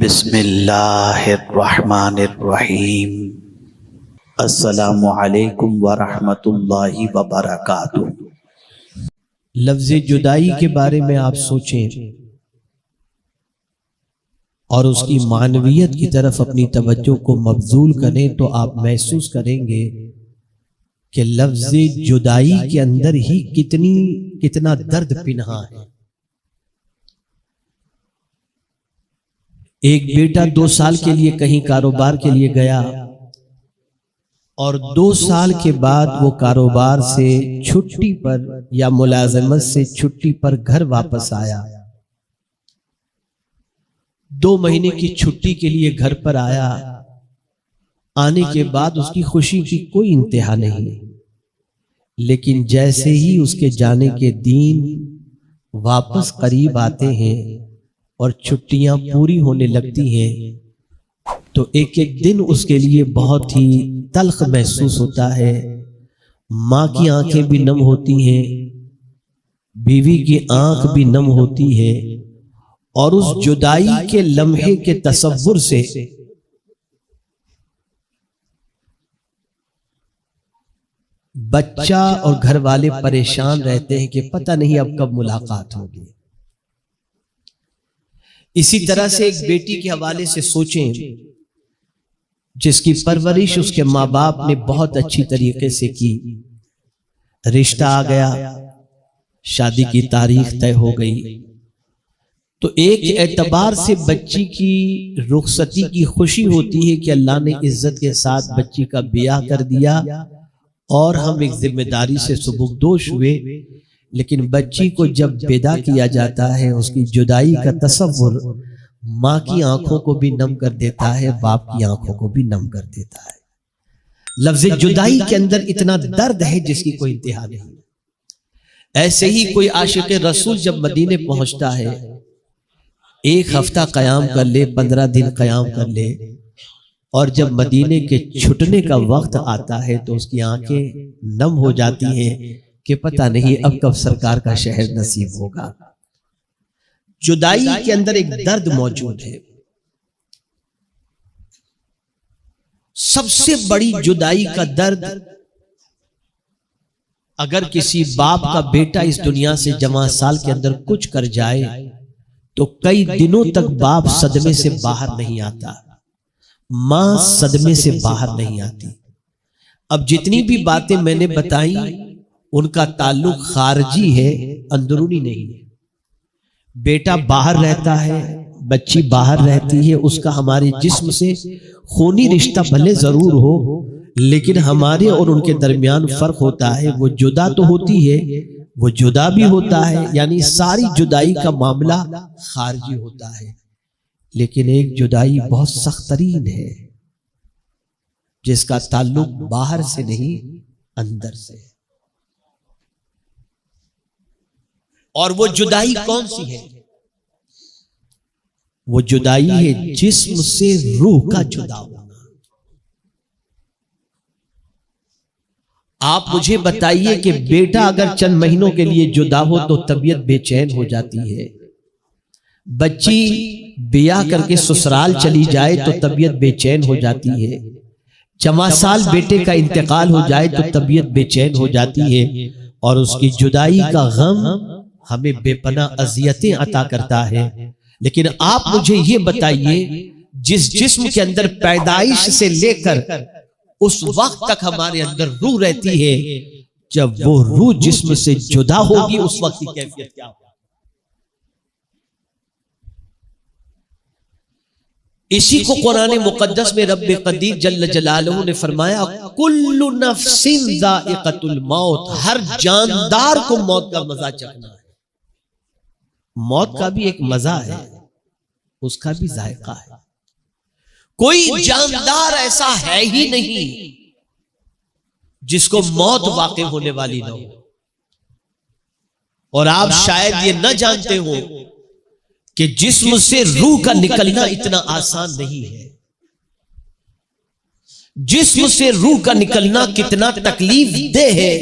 बिस्मिल्लाहिर्रहमानिर्रहीम। अस्सलामु अलैकुम वरहमतुल्लाहि वबरकातुहू। लफ्ज़ जुदाई के बारे में आप सोचें और उसकी मानवियत की तरफ अपनी तवज्जो को मबजूल करें तो आप महसूस करेंगे कि लफ्ज़ जुदाई के अंदर ही कितना दर्द पिन्हा है। एक बेटा 2 साल के लिए कहीं कारोबार के लिए गया और 2 साल के बाद वो कारोबार से छुट्टी पर या मुलाजमत से छुट्टी पर घर वापस आया। 2 महीने की छुट्टी के लिए घर पर आया। आने के बाद उसकी खुशी की कोई इंतहा नहीं, लेकिन जैसे ही उसके जाने के दिन वापस करीब आते हैं और छुट्टियां पूरी होने लगती हैं तो एक एक दिन उसके लिए बहुत ही तल्ख महसूस होता है। माँ की आंखें भी नम होती हैं, बीवी की आंख भी नम होती है और उस जुदाई के लम्हे के तसव्वुर से बच्चा और घर वाले परेशान रहते हैं कि पता नहीं अब कब मुलाकात होगी। इसी तरह से एक बेटी के हवाले से सोचें जिसकी परवरिश उसके माँ बाप ने बहुत अच्छी तरीके से की। रिश्ता आ गया, शादी की तारीख तय हो गई तो एक एतबार से बच्ची की रुखसती की खुशी होती है कि अल्लाह ने इज्जत के साथ बच्ची का ब्याह कर दिया और हम एक जिम्मेदारी से सुबुकदोश हुए। लेकिन बच्ची को जब विदा किया जाता है उसकी जुदाई का तसव्वुर माँ की आंखों को भी नम कर देता है, बाप की आंखों को भी नम कर देता है। लफ्ज़ जुदाई के अंदर इतना दर्द है जिसकी कोई इंतहा नहीं। ऐसे ही कोई आशिक रसूल जब मदीने पहुंचता है, 1 हफ्ता कयाम कर ले, 15 दिन कयाम कर ले और जब मदीने के छुटने का वक्त आता है तो उसकी आंखें नम हो जाती हैं कि पता नहीं अब कब सरकार का शहर नसीब होगा। जुदाई के अंदर एक दर्द मौजूद है। सबसे बड़ी जुदाई का दर्द, अगर किसी बाप का बेटा इस दुनिया से जवां साल के अंदर कुछ कर जाए तो कई दिनों तक बाप सदमे से बाहर नहीं आता, मां सदमे से बाहर नहीं आती। अब जितनी भी बातें मैंने बताई उनका ताल्लुक खारजी है, अंदरूनी नहीं है। बेटा बाहर रहता है, बच्ची बाहर रहती है, उसका हमारे जिस्म से खूनी रिश्ता भले जरूर हो लेकिन हमारे और उनके दरमियान फर्क होता है। वो जुदा तो होती है, वो जुदा भी होता है, यानी सारी जुदाई का मामला खारजी होता है। लेकिन एक जुदाई बहुत सख्त तरीन है जिसका ताल्लुक बाहर से नहीं अंदर से। और वो जुदाई कौन सी है? वो जुदाई है जिस्म से रूह का जुदा होना। आप मुझे बताइए कि बेटा अगर चंद महीनों के लिए जुदा हो तो तबीयत बेचैन हो जाती है, बच्ची ब्याह करके ससुराल चली जाए तो तबीयत बेचैन हो जाती है, जवां साल बेटे का इंतकाल हो जाए तो तबीयत बेचैन हो जाती है और उसकी जुदाई का गम हमें बेपनाह अज़ियतें अता करता है। लेकिन आप मुझे ये बताइए, जिस जिस्म के अंदर पैदाइश से लेकर उस वक्त तक हमारे अंदर रूह रहती है, जब वो रूह जिस्म से जुदा होगी उस वक्त की कैफियत क्या होगी? इसी को कुरान मुकद्दस में रब्बे कदीर जल्ल जलालहू ने फरमाया, कुल्लु नफ्सिन ज़ाइक़तुल मौत, हर जानदार को मौत का मजा चखना है। मौत का भी एक मजा है, उसका भी जायका है। कोई जानदार ऐसा है ही नहीं जिसको मौत वाक़ई होने वाली ना हो। और आप शायद ये न जानते हो कि जिस्म से रूह का निकलना इतना आसान नहीं है। जिस्म से रूह का निकलना कितना तकलीफ दे है,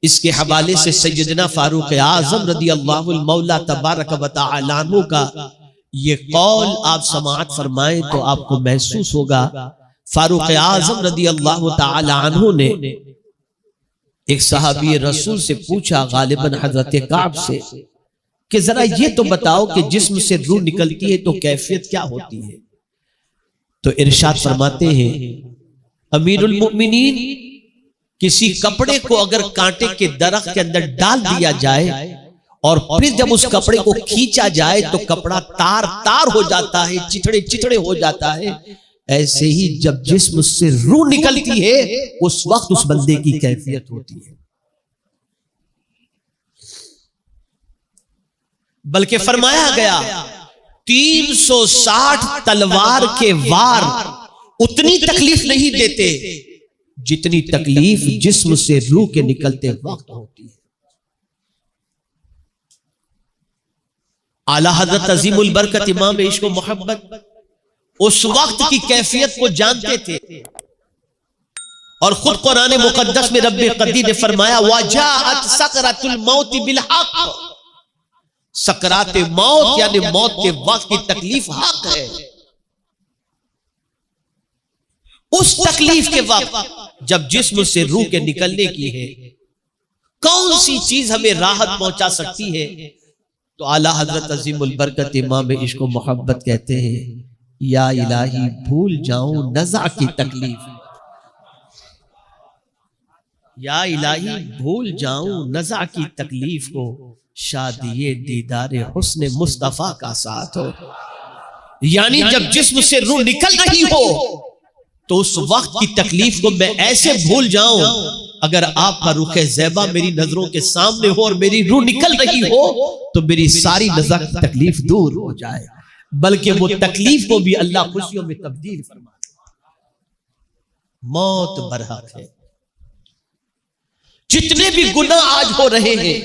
इसके हवाले से सैयदना फारूक आजम रदी अल्लाहुल मौला तबारक व तआला अन्हु का ये कौल आप समाअत फरमाएं तो आपको महसूस होगा फारूक आजम रदी अल्लाह ताला अन्हु ने एक सहाबी रसूल से पूछा, गालिबन हजरत काब से, कि जरा ये तो बताओ कि जिस्म से रूह निकलती है तो कैफियत क्या होती है। तो इरशाद फरमाते हैं, अमीरुल मोमिनीन, किसी कपड़े को अगर कांटे के दरख्त के अंदर डाल दिया जाए और फिर जब उस कपड़े को खींचा जाए तो कपड़ा तार तार हो जाता है, चिथड़े चिथड़े हो जाता है, ऐसे ही जब जिस्म से रूह निकलती है उस वक्त उस बंदे की कैफियत होती है। बल्कि फरमाया गया 360 तलवार के वार उतनी तकलीफ नहीं देते जितनी तकलीफ जिस्म से रूह के निकलते वक्त होती है। आला हज़रत अज़ीमुल बरकत इमाम इश्क़ व मोहब्बत उस वक्त की कैफियत को जानते थे और खुद कुरान मुक़द्दस में रब्बे क़दीर ने फरमाया, वजाअत सकरातुल मौत बिल हक़, सकरात मौत यानी मौत के वक्त की तकलीफ हक है। उस तकलीफ के वक्त जब जिस्म से रूह के निकलने की है, कौन सी चीज हमें राहत पहुंचा सकती है? तो आला हजरत अज़ीमुल बरकत इमाम इश्क़ व मोहब्बत कहते हैं, या इलाही भूल जाऊं नज़ा की तकलीफ, या इलाही भूल जाऊं नज़ा की तकलीफ को, शादी दीदार हुस्न मुस्तफा का साथ हो। यानी जब जिस्म से रूह निकल रही हो तो उस वक्त की तकलीफ को मैं ऐसे भूल जाऊं, अगर आपका रुख ज़ैबा मेरी नजरों के सामने हो और मेरी रूह निकल रही हो तो मेरी सारी नज़ा की तकलीफ दूर हो जाए, बल्कि वो तकलीफ को भी अल्लाह खुशियों में तब्दील फरमा दे। मौत बरहक है। जितने भी गुनाह आज हो रहे हैं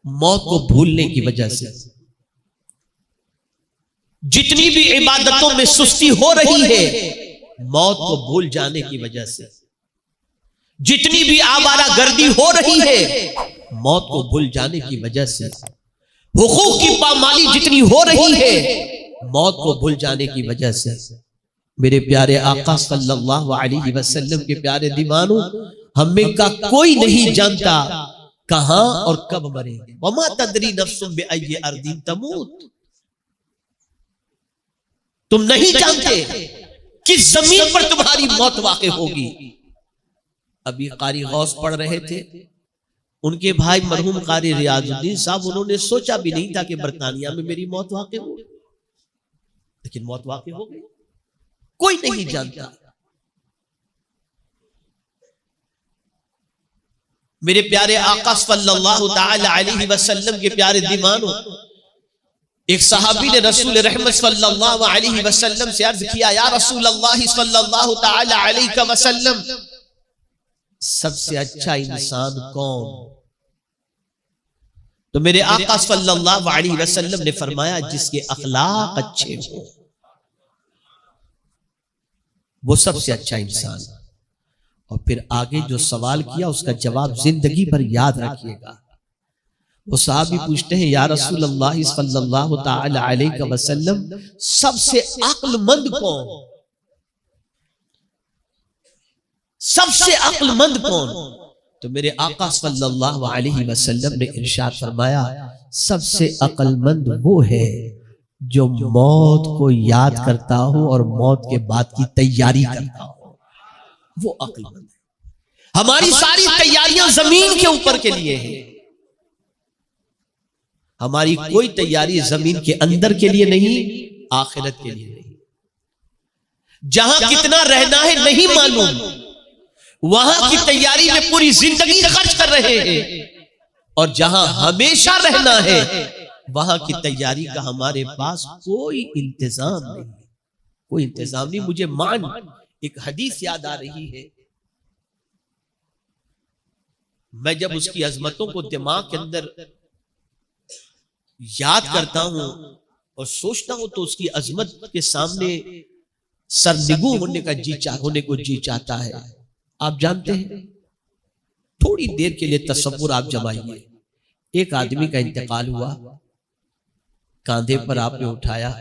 मौत को भूलने की वजह से, जितनी भी इबादतों में सुस्ती हो रही है मौत को भूल जाने की वजह से, जितनी भी आवारा गर्दी हो रही है मौत को भूल जाने की वजह से, हुकूक की पामाली जितनी हो रही है मौत को भूल जाने की वजह से। मेरे प्यारे आका सल्लल्लाहु अलैहि वसल्लम के प्यारे दीवानों, हमें का कोई नहीं जानता कहां और कब मरेंगे। वमा तदरी नफ्सुम बिअय्यि अर्दिन तमूत, तुम नहीं जानते किस जमीन पर तुम्हारी मौत वाक़ई होगी। अभी कारी गौस पढ़ रहे थे, उनके भाई मरहूम कारी रियाजुद्दीन साहब, उन्होंने सोचा भी नहीं था कि बरतानिया में मेरी मौत वाक़ई हो, लेकिन मौत वाक़ई हो गई। कोई नहीं जानता। मेरे प्यारे आका सल्लल्लाहु ताला अलैहि वसल्लम के प्यारे दीवानों, एक सहाबी ने रसूल रहमत सल्लल्लाहु अलैहि वसल्लम से अर्ज किया, या रसूल अल्लाह सल्लल्लाहु ताला अलैहि वसल्लम, सबसे अच्छा इंसान कौन? तो मेरे आका सल्लल्लाहु अलैहि वसल्लम ने फरमाया, जिसके अखलाक अच्छे हो वो सबसे अच्छा इंसान। और फिर आगे जो सवाल किया उसका जवाब जिंदगी भर याद रखिएगा। वो साहबी पूछते हैं, या रसूल अल्लाह सल्लल्लाहु ताला अलैहि वसल्लम, सबसे अक्लमंद कौन? सबसे अक्लमंद कौन? तो मेरे आका सल्लल्लाहु अलैहि वसल्लम ने इरशाद फरमाया, सबसे अक्लमंद वो है जो मौत को याद करता हो और मौत के बाद की तैयारी करता हो, वो अक्लमंद है। हमारी सारी तैयारियां जमीन के ऊपर के लिए है, हमारी कोई तैयारी जमीन के अंदर के लिए नहीं, आखिरत के लिए नहीं। जहां कितना रहना है नहीं मालूम, वहां की तैयारी में पूरी जिंदगी खर्च कर रहे हैं, और जहां हमेशा रहना है वहां की तैयारी का हमारे पास कोई इंतजाम नहीं, कोई इंतजाम नहीं। मुझे मान एक हदीस याद आ रही है, मैं जब उसकी अजमतों को दिमाग के अंदर याद करता हूं और सोचता हूं तो उसकी अजमत के सामने सरनिगू होने को जी चाहता है। आप जानते हैं, थोड़ी देर के लिए तसव्वुर आप जमाइए, एक आदमी का इंतकाल हुआ, कांधे पर आपने उठाया,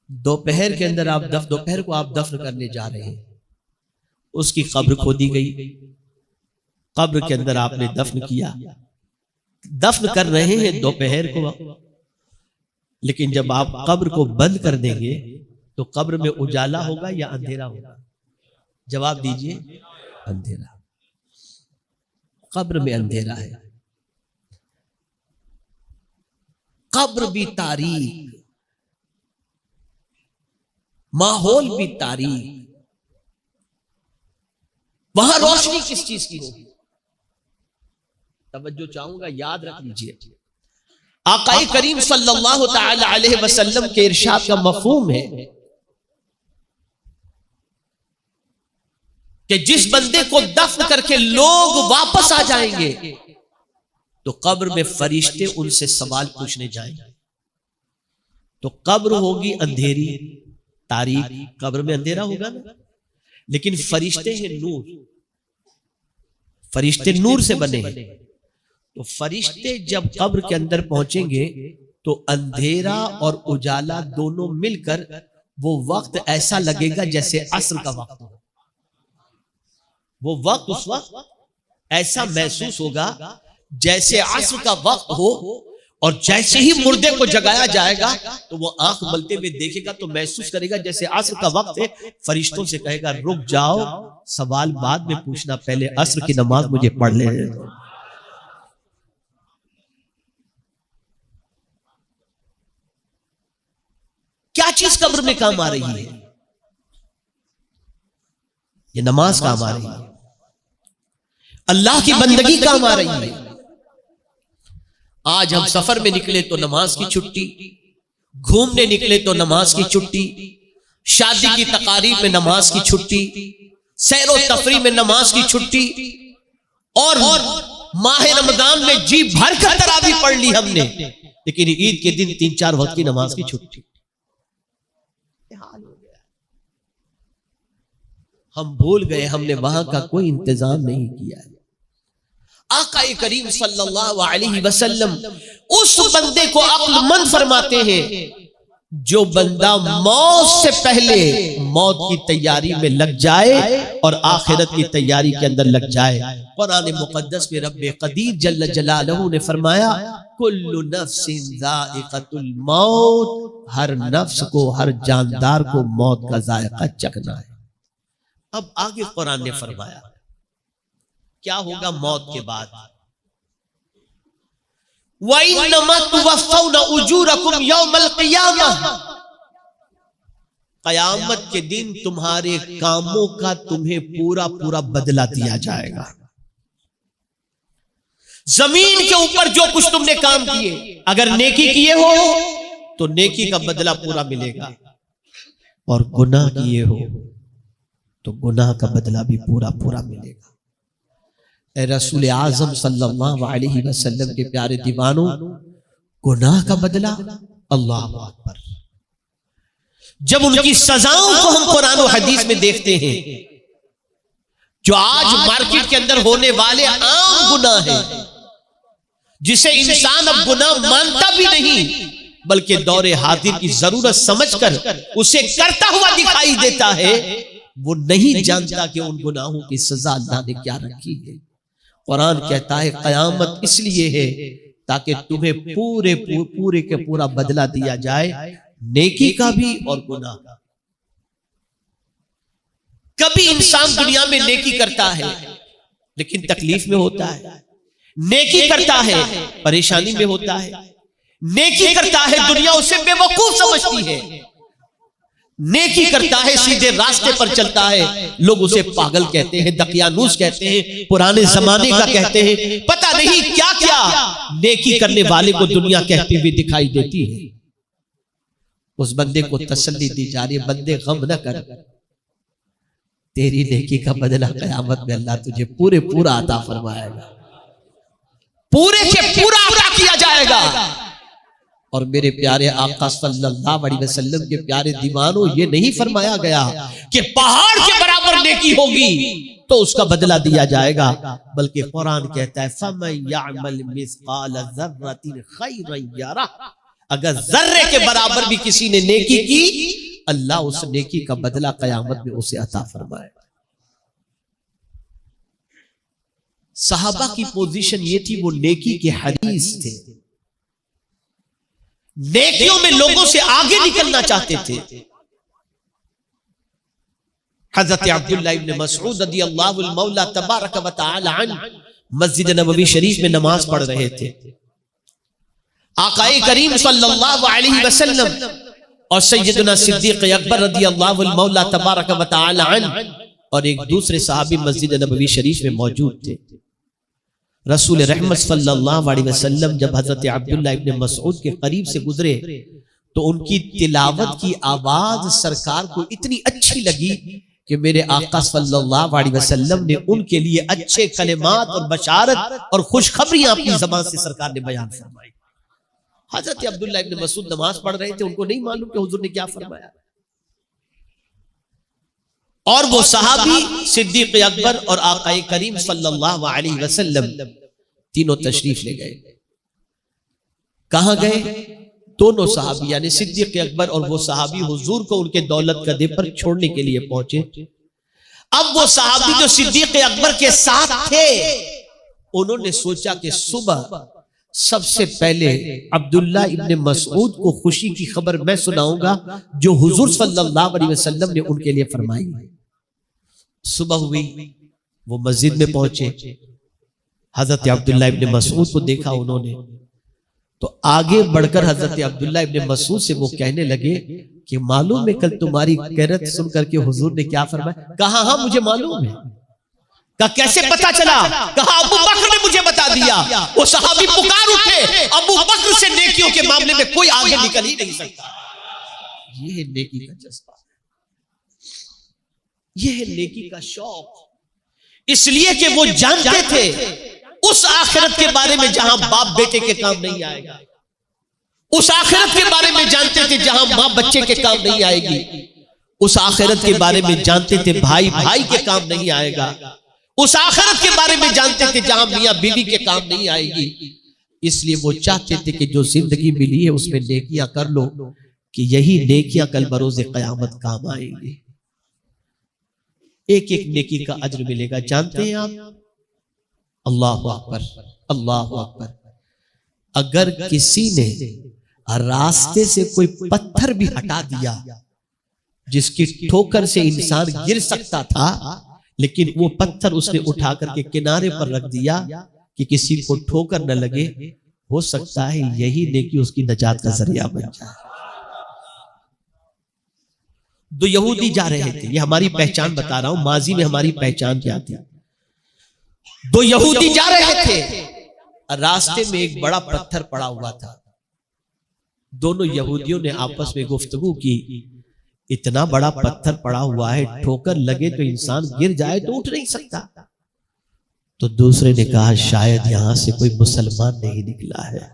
दोपहर के अंदर आप दोपहर को आप दफन करने जा रहे हैं, उसकी कब्र खोदी गई, कब्र के अंदर आपने दफन किया, दफन कर रहे हैं दोपहर को, लेकिन जब आप कब्र को बंद कर देंगे तो कब्र में उजाला होगा या अंधेरा होगा? जवाब दीजिए। अंधेरा। कब्र में अंधेरा है, कब्र भी तारीक, माहौल भी तारीक, वहां रोशनी किस चीज की होगी? तवज्जो चाहूंगा, याद रख लीजिए। आकाए करीम सल्लल्लाहु तआला अलैहि वसल्लम के इरशाद का मफहूम है कि जिस बंदे को दफन करके लोग वापस आ जाएंगे तो कब्र में फरिश्ते उनसे सवाल पूछने जाएंगे। तो कब्र होगी अंधेरी, तारीक, कब्र में अंधेरा होगा ना, लेकिन फरिश्ते हैं नूर, फरिश्ते नूर से बने हैं। तो फरिश्ते जब कब्र के अंदर पहुंचेंगे तो अंधेरा और उजाला दोनों मिलकर वो वक्त ऐसा लगेगा जैसे अस्र का वक्त हो। वो वक्त उस वक्त ऐसा महसूस होगा जैसे अस्र का वक्त हो, और जैसे ही मुर्दे को जगाया जाएगा तो वो आंख मलते हुए देखेगा तो महसूस करेगा जैसे अस्र का वक्त है। फरिश्तों से कहेगा रुक जाओ, सवाल बाद में पूछना, पहले अस्र की नमाज मुझे पढ़ ले। क्या चीज कब्र में काम आ रही है? ये नमाज काम आ रही है, अल्लाह की बंदगी काम आ रही है। आज हम सफर में निकले तो नमाज की छुट्टी, घूमने निकले तो नमाज की छुट्टी, शादी की तकारीब में नमाज की छुट्टी, सैरो तफरी में नमाज की छुट्टी, और माह रमजान में जी भर कर तरावी पढ़ ली हमने, लेकिन ईद के दिन 3-4 वक्त की नमाज की छुट्टी। हाल हो गया, हम भूल गए हमने वहां का कोई इंतजाम नहीं किया है। आकाए करीम सल्लल्लाहु अलैहि वसल्लम उस बंदे को अक्लमंद फरमाते हैं जो बंदा मौत से पहले मौत की तैयारी में लग जाए और आखिरत की तैयारी के अंदर लग जाए। कुरान मुकद्दस में रब्बे कदीर जल्ल जलालहू ने फरमाया कुल्लु नफ्सिन ज़ाइक़तुल मौत, हर नफ्स को, हर जानदार को मौत का जायका चखना है। अब आगे कुरान ने फरमाया क्या होगा मौत के बाद? वइन्नमा तुवफ़्फ़ौना उजूरकुम यौमल क़ियामह, क़यामत के दिन तुम्हारे कामों का तुम्हें पूरा पूरा बदला दिया जाएगा। जमीन के ऊपर जो कुछ तुमने काम किए, अगर नेकी किए हो तो नेकी का बदला पूरा मिलेगा, और गुनाह किए हो तो गुनाह का बदला भी पूरा पूरा मिलेगा। ए रसूल आज़म सल्लल्लाहु अलैहि वसल्लम के प्यारे दीवानों, गुनाह का बदला, अल्लाह अकबर। जब उनकी सजाओं को हम कुरान और हदीस में देखते हैं, जो आज मार्केट के अंदर होने वाले आम गुनाह है, जिसे इंसान अब गुनाह मानता भी नहीं बल्कि दौरे हाजिर की जरूरत समझकर उसे करता हुआ दिखाई देता है, वो नहीं जानता कि उन गुनाहों की सजा अल्लाह ने क्या रखी है। कुरान कहता है क़यामत इसलिए है ताकि तुम्हें पूरे के पूरा बदला दिया जाए, नेकी का भी और गुनाह का। कभी इंसान दुनिया में नेकी करता है लेकिन तकलीफ में होता है, नेकी करता है परेशानी में होता है, नेकी करता है दुनिया उसे बेवकूफ समझती है, नेकी करता है सीधे रास्ते पर चलता है, लोग उसे पागल कहते हैं, दकियानूस कहते हैं, पुराने जमाने का कहते हैं, पता नहीं क्या क्या नेकी करने वाले को दुनिया कहती हुई दिखाई देती है। उस बंदे को तसल्ली दी जा रही है, बंदे गम न कर, तेरी नेकी का बदला क़यामत में अल्लाह तुझे पूरे पूरा अता फरमाएगा, पूरे के पूरा अता किया जाएगा। और मेरे प्यारे आका सल्लल्लाहु अलैहि वसल्लम के प्यारे दीवानों, ये नहीं फरमाया गया कि पहाड़ के बराबर नेकी होगी तो उसका बदला दिया जाएगा, बल्कि कुरान कहता है फमन यअमल मिस्काल ज़र्रतिन खैरन यरह, अगर जर्रे के बराबर भी किसी ने नेकी की, अल्लाह उस नेकी का बदला कयामत में उसे अता फरमाए। सहाबा की पोजीशन ये थी, वो नेकी के हरीस थे, नेकियों में लोगों से आगे निकलना चाहते थे। हजरत अब्दुल्ला इब्न मसऊद रदियल्लाहु मौला तबारक व तआला अन्हु मस्जिद नबवी शरीफ में नमाज पढ़ रहे थे। आकाए करीम सल्लल्लाहु अलैहि वसल्लम और सैयदना सिद्दीक अकबर रदियल्लाहु मौला तबारक व तआला अन्हु और एक दूसरे सहाबी मस्जिद नबवी शरीफ में मौजूद थे। रसूल रहमत सल्लल्लाहु अलैहि वसल्लम जब हजरत अब्दुल्ला इब्न मसऊद के करीब से गुजरे तो उनकी तिलावत की आवाज सरकार को इतनी अच्छी लगी कि मेरे आका सल्लल्लाहु अलैहि वसल्लम ने उनके लिए अच्छे कलिमात और बशारत और खुशखबरियां अपनी ज़बान से सरकार ने बयान फरमाई। हजरत अब्दुल्ला इब्न मसऊद नमाज पढ़ रहे थे, उनको नहीं मालूम कि हुजूर ने क्या फरमाया। और वो सहाबी सिद्दीक अकबर और आकाए करीम सल्लल्लाहु अलैहि वसल्लम तीनों तशरीफ ले गए। कहां गए? दोनों सहाबी यानी सिद्दीक अकबर और वो सहाबी हुजूर को उनके दौलत गदे पर छोड़ने के लिए पहुंचे। अब वो सहाबी जो सिद्दीक अकबर के साथ थे, उन्होंने सोचा कि सुबह सबसे पहले अब्दुल्ला इब्न मसऊद को खुशी की खबर मैं सुनाऊंगा जो हुजूर सल्लल्लाहु अलैहि वसल्लम ने उनके लिए फरमाई। सुबह हुई, वो मस्जिद में पहुंचे, हजरत अब्दुल्ला इब्न मसऊद को देखा उन्होंने, तो आगे बढ़कर हजरत अब्दुल्ला इब्न मसऊद से वो कहने लगे कि मालूम है कल तुम्हारी किरत सुनकर के हुजूर ने क्या फरमाया? कहा हाँ मुझे मालूम है। कहा कैसे पता चला? कहा अबू बकर ने मुझे बता दिया। वो सहाबी पुकार उठे, अबू बकर से नेकियों के मामले में कोई आगे निकल ही नहीं सकता। ये है नेकी का जज्बा, ये है नेकी का शौक। इसलिए कि वो जानते थे उस आखिरत के बारे में जहां बाप बेटे के काम नहीं आएगा, उस आखिरत के बारे में जानते थे जहां मां बच्चे के काम नहीं आएगी, उस आखिरत के बारे में जानते थे भाई भाई के काम नहीं आएगा, उस आखिरत के बारे में जानते थे जहां मियां बीवी के काम नहीं आएगी। इसलिए वो चाहते थे कि जो जिंदगी मिली है उसमें नेकियां कर लो कि यही नेकियां कल बरोज़े क़यामत काम आएंगी। एक एक नेकी का अज्र मिलेगा। जानते हैं आप? अल्लाहु अकबर, अल्लाहु अकबर। अगर किसी ने रास्ते से कोई पत्थर भी हटा दिया जिसकी ठोकर से इंसान गिर सकता था, लेकिन वो पत्थर उसने उठा करके किनारे पर रख दिया कि किसी को ठोकर न लगे, हो सकता है यही नेकी उसकी नजात का जरिया बन जाए। दो यहूदी जा रहे थे, ये हमारी पहचान बता रहा हूं, माजी में हमारी पहचान क्या थी। दो यहूदी जा रहे थे, रास्ते में एक बड़ा पत्थर पड़ा हुआ था। दोनों यहूदियों ने आपस में गुफ्तगू की, इतना बड़ा पत्थर पड़ा हुआ है, ठोकर लगे तो इंसान गिर जाए तो उठ नहीं सकता। तो दूसरे ने कहा शायद यहां से कोई मुसलमान नहीं निकला है,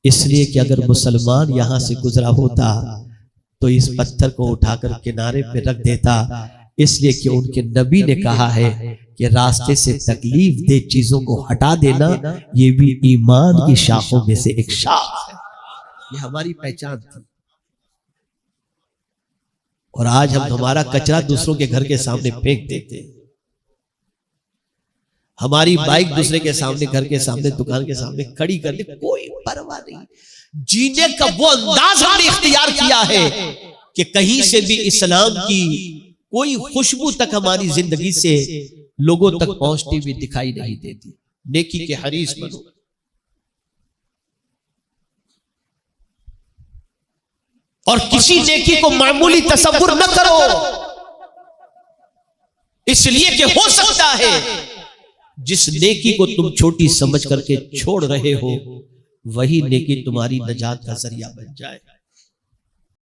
इसलिए कि अगर मुसलमान यहां से गुजरा होता तो इस पत्थर को उठाकर किनारे पे रख देता, इसलिए कि उनके नबी ने कहा है कि रास्ते से तकलीफ दे चीजों को हटा देना ये भी ईमान की शाखों में से एक शाख है। ये हमारी पहचान थी। और आज हम हमारा कचरा दूसरों के घर के सामने फेंक देते हैं, हमारी बाइक दूसरे के सामने, घर के सामने, दुकान के सामने खड़ी कर दे, कोई परवाह नहीं। जीने का वो अंदाज हमने इख्तियार किया है कि कहीं से भी इस्लाम की कोई खुशबू तक हमारी जिंदगी से लोगों तक पहुंचती हुई दिखाई नहीं देती। नेकी के हरीस बनो। और किसी नेकी को मामूली तसव्वुर न करो, इसलिए कि हो सकता है जिस नेकी को तुम छोटी समझ करके छोड़ रहे हो वही नेकी तुम्हारी नजात का जरिया बन जाए।